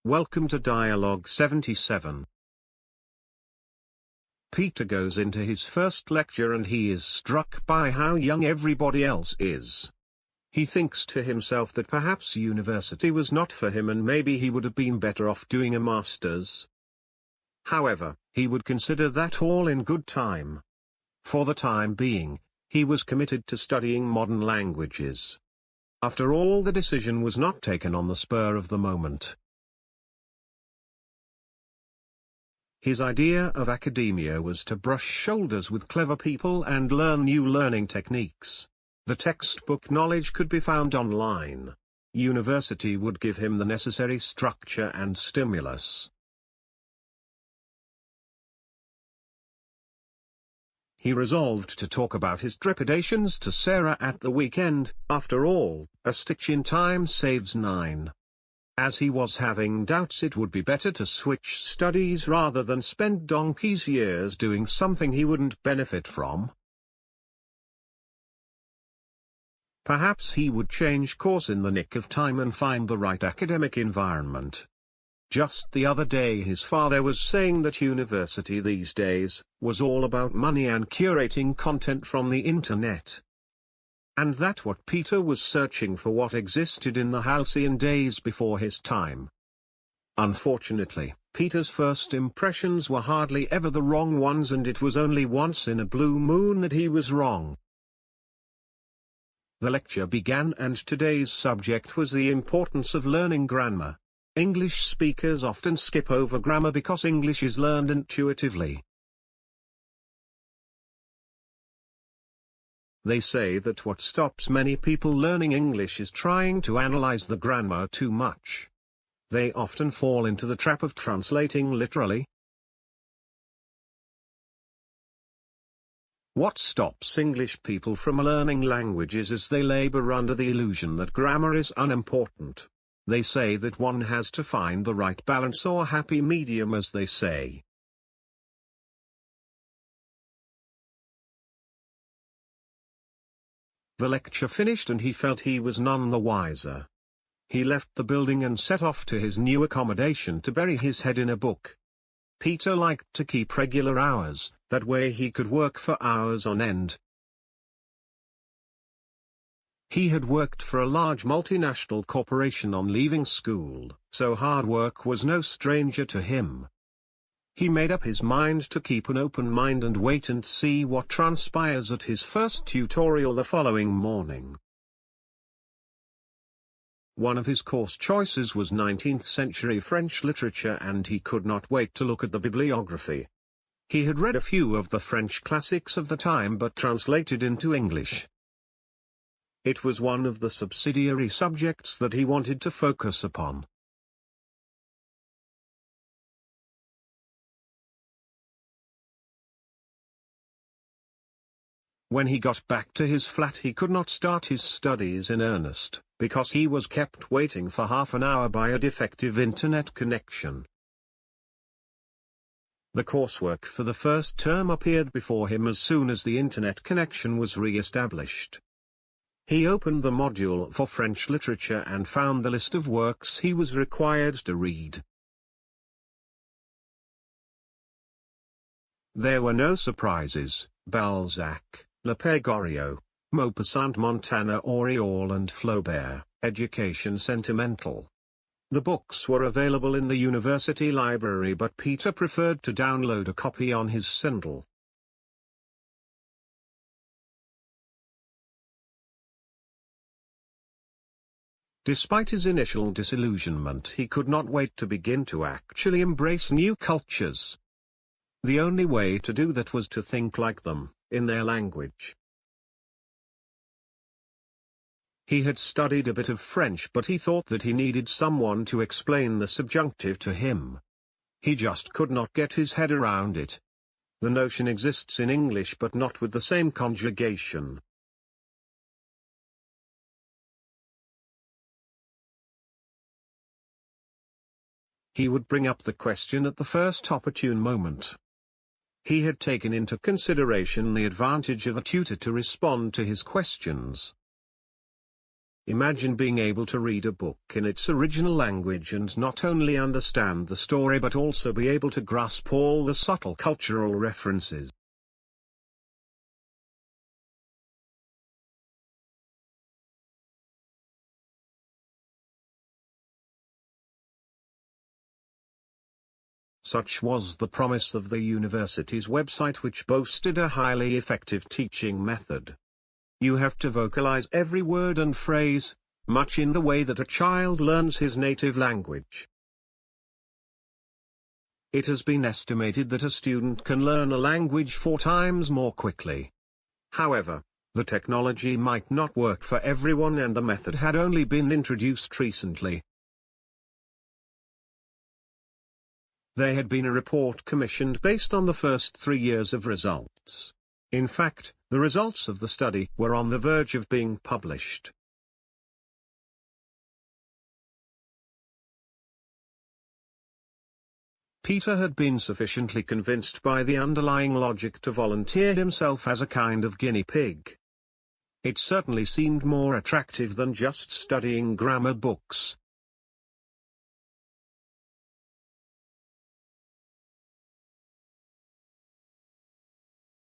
Welcome to Dialogue 77. Peter goes into his first lecture and he is struck by how young everybody else is. He thinks to himself that perhaps university was not for him and maybe he would have been better off doing a master's. However, he would consider that all in good time. For the time being, he was committed to studying modern languages. After all, the decision was not taken on the spur of the moment. His idea of academia was to brush shoulders with clever people and learn new learning techniques. The textbook knowledge could be found online. University would give him the necessary structure and stimulus. He resolved to talk about his trepidations to Sara at the weekend. After all, a stitch in time saves 9. As he was having doubts, it would be better to switch studies rather than spend donkey's years doing something he wouldn't benefit from. Perhaps he would change course in the nick of time and find the right academic environment. Just the other day his father was saying that university these days was all about money and curating content from the internet. And that what Peter was searching for what existed in the halcyon days before his time. Unfortunately, Peter's first impressions were hardly ever the wrong ones, and it was only once in a blue moon that he was wrong. The lecture began and today's subject was the importance of learning grammar. English speakers often skip over grammar because English is learned intuitively. They say that what stops many people learning English is trying to analyze the grammar too much. They often fall into the trap of translating literally. What stops English people from learning languages is they labor under the illusion that grammar is unimportant. They say that one has to find the right balance or happy medium, as they say. The lecture finished and he felt he was none the wiser. He left the building and set off to his new accommodation to bury his head in a book. Peter liked to keep regular hours, that way he could work for hours on end. He had worked for a large multinational corporation on leaving school, so hard work was no stranger to him. He made up his mind to keep an open mind and wait and see what transpires at his first tutorial the following morning. One of his course choices was 19th century French literature, and he could not wait to look at the bibliography. He had read a few of the French classics of the time but translated into English. It was one of the subsidiary subjects that he wanted to focus upon. When he got back to his flat he could not start his studies in earnest, because he was kept waiting for half an hour by a defective internet connection. The coursework for the first term appeared before him as soon as the internet connection was re-established. He opened the module for French literature and found the list of works he was required to read. There were no surprises: Balzac, Lepegoriot, Maupassant, Montana, Auriol and Flaubert, Education Sentimental. The books were available in the university library, but Peter preferred to download a copy on his Kindle. Despite his initial disillusionment, he could not wait to begin to actually embrace new cultures. The only way to do that was to think like them, in their language. He had studied a bit of French, but he thought that he needed someone to explain the subjunctive to him. He just could not get his head around it. The notion exists in English but not with the same conjugation. He would bring up the question at the first opportune moment. He had taken into consideration the advantage of a tutor to respond to his questions. Imagine being able to read a book in its original language and not only understand the story but also be able to grasp all the subtle cultural references. Such was the promise of the university's website, which boasted a highly effective teaching method. You have to vocalize every word and phrase, much in the way that a child learns his native language. It has been estimated that a student can learn a language 4 times more quickly. However, the technology might not work for everyone and the method had only been introduced recently. There had been a report commissioned based on the first 3 years of results. In fact, the results of the study were on the verge of being published. Peter had been sufficiently convinced by the underlying logic to volunteer himself as a kind of guinea pig. It certainly seemed more attractive than just studying grammar books.